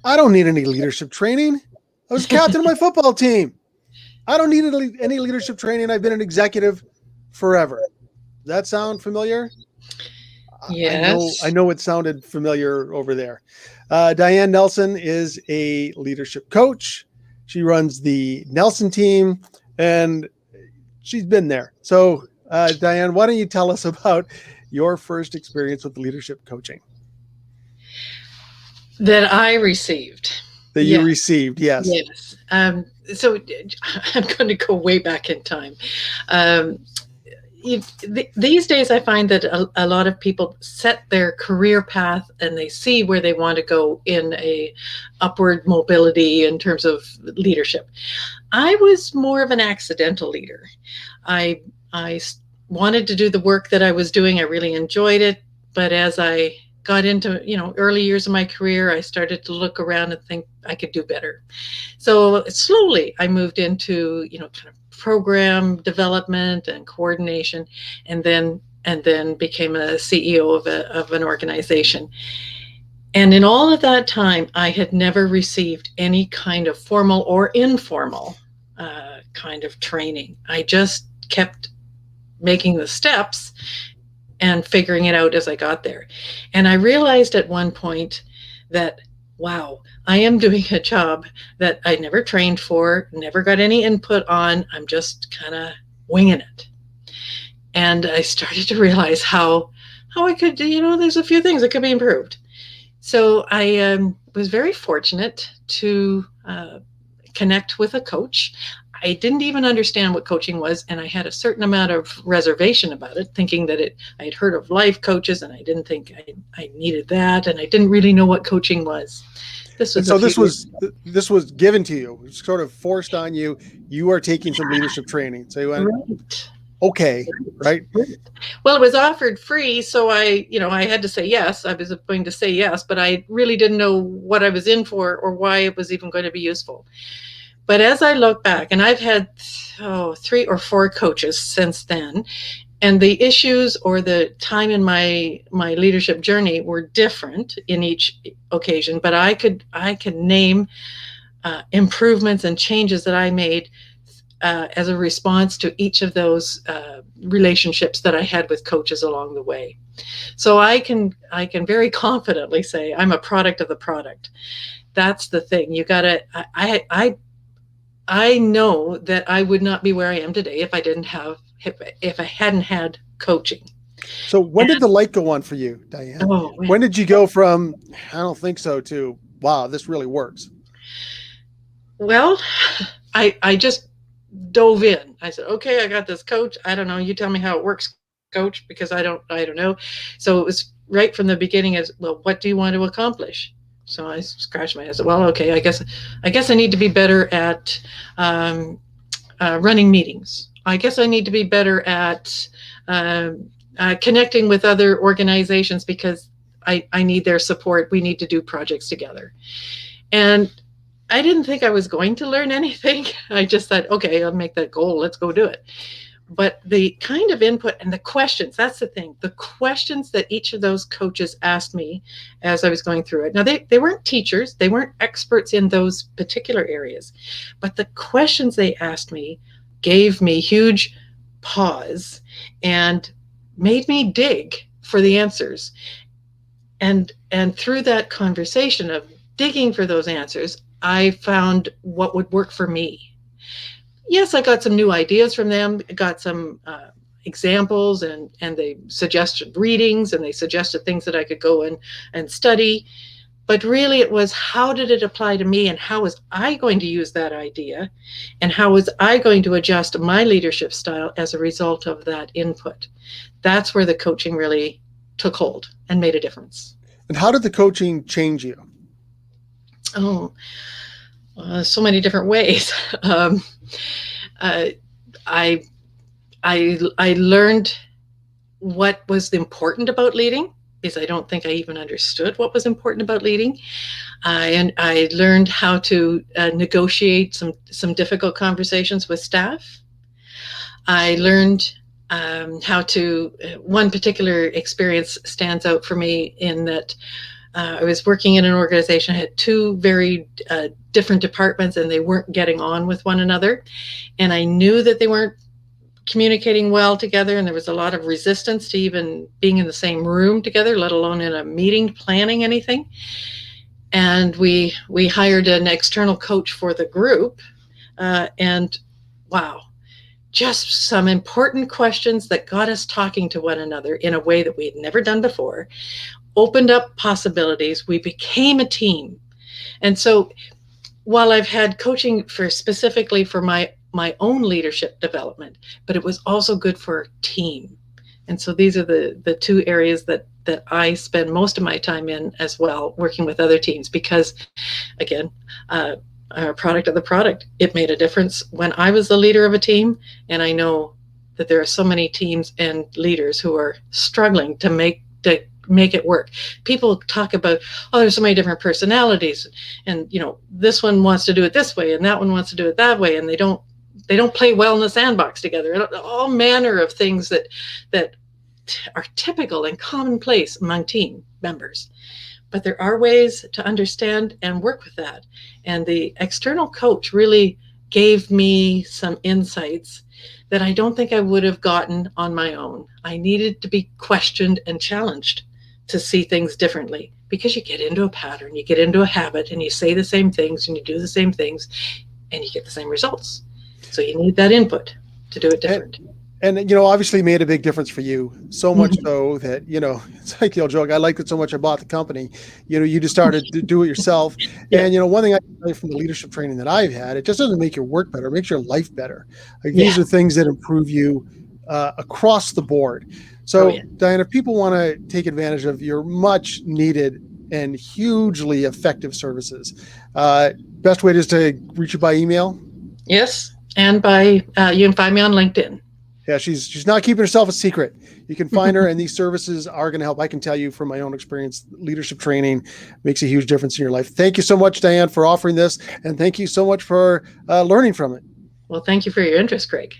I don't need any leadership training. I was captain of my football team. I don't need any leadership training. I've been an executive forever. Does that sound familiar? Yes. I know it sounded familiar over there. Diane Nelson is a leadership coach. She runs the Nelson team, and she's been there. So, Diane, why don't you tell us about your first experience with leadership coaching? That I received. That you received, yes. Yes. So I'm going to go way back in time. These days, I find that a lot of people set their career path and they see where they want to go in a upward mobility in terms of leadership. I was more of an accidental leader. I wanted to do the work that I was doing. I really enjoyed it. But as I got into, early years of my career, I started to look around and think I could do better. So slowly I moved into, kind of program development and coordination, and then became a CEO of an organization. And in all of that time, I had never received any kind of formal or informal kind of training. I just kept making the steps and figuring it out as I got there. And I realized at one point that, wow, I am doing a job that I never trained for, never got any input on. I'm just kind of winging it. And I started to realize how I could, there's a few things that could be improved. So I was very fortunate to connect with a coach. I didn't even understand what coaching was, and I had a certain amount of reservation about it, thinking that I had heard of life coaches, and I didn't think I needed that, and I didn't really know what coaching was. This was given to you. It was sort of forced on you. You are taking some leadership training. So you went, right. Okay, right? Well, it was offered free, so I had to say yes. I was going to say yes, but I really didn't know what I was in for or why it was even going to be useful. But as I look back, and I've had 3 or 4 coaches since then, and the issues or the time in my leadership journey were different in each occasion, but I could name improvements and changes that I made as a response to each of those relationships that I had with coaches along the way. So I can very confidently say I'm a product of the product. That's the thing. You gotta. I know that I would not be where I am today if I hadn't had coaching. So when did the light go on for you, Diane? When did you go from I don't think so to wow, this really works? Well, I just dove in. I said, okay, I got this coach. I don't know. You tell me how it works, coach, because I don't know. So it was right from the beginning as well. What do you want to accomplish? So I scratched my head. I said, well, okay, I guess I need to be better at running meetings. I guess I need to be better at connecting with other organizations because I need their support. We need to do projects together. And I didn't think I was going to learn anything. I just said, okay, I'll make that goal. Let's go do it. But the kind of input and the questions, that's the thing. The questions that each of those coaches asked me as I was going through it. Now, they weren't teachers. They weren't experts in those particular areas. But the questions they asked me gave me huge pause and made me dig for the answers. And through that conversation of digging for those answers, I found what would work for me. Yes, I got some new ideas from them, got some examples, and they suggested readings, and they suggested things that I could go and study. But really it was, how did it apply to me, and how was I going to use that idea, and how was I going to adjust my leadership style as a result of that input? That's where the coaching really took hold and made a difference. And how did the coaching change you? So many different ways. I learned what was important about leading, because I don't think I even understood what was important about leading. And I learned how to negotiate some difficult conversations with staff. I learned how to, one particular experience stands out for me in that I was working in an organization, I had two very different departments, and they weren't getting on with one another. And I knew that they weren't communicating well together, and there was a lot of resistance to even being in the same room together, let alone in a meeting planning anything. And we hired an external coach for the group, and wow, just some important questions that got us talking to one another in a way that we had never done before, opened up possibilities. We became a team. And so while I've had coaching specifically for my own leadership development, but it was also good for team. And so these are the two areas that I spend most of my time in as well, working with other teams, because again, a product of the product, it made a difference when I was the leader of a team. And I know that there are so many teams and leaders who are struggling to make it work. People talk about, oh, there's so many different personalities, and this one wants to do it this way and that one wants to do it that way, and they don't play well in the sandbox together. All manner of things that are typical and commonplace among team members. But there are ways to understand and work with that. And the external coach really gave me some insights that I don't think I would have gotten on my own. I needed to be questioned and challenged to see things differently, because you get into a pattern, you get into a habit, and you say the same things and you do the same things and you get the same results. So you need that input to do it different. And obviously made a big difference for you, so much so that, it's like the old joke, I liked it so much I bought the company. You just started to do it yourself. Yeah. And, one thing I can tell you from the leadership training that I've had, it just doesn't make your work better, it makes your life better. Like, these are things that improve you across the board. So, Diane, if people want to take advantage of your much needed and hugely effective services, best way is to reach you by email? Yes. And you can find me on LinkedIn. Yeah, she's not keeping herself a secret. You can find her, and these services are going to help. I can tell you from my own experience, leadership training makes a huge difference in your life. Thank you so much, Diane, for offering this, and thank you so much for learning from it. Well, thank you for your interest, Craig.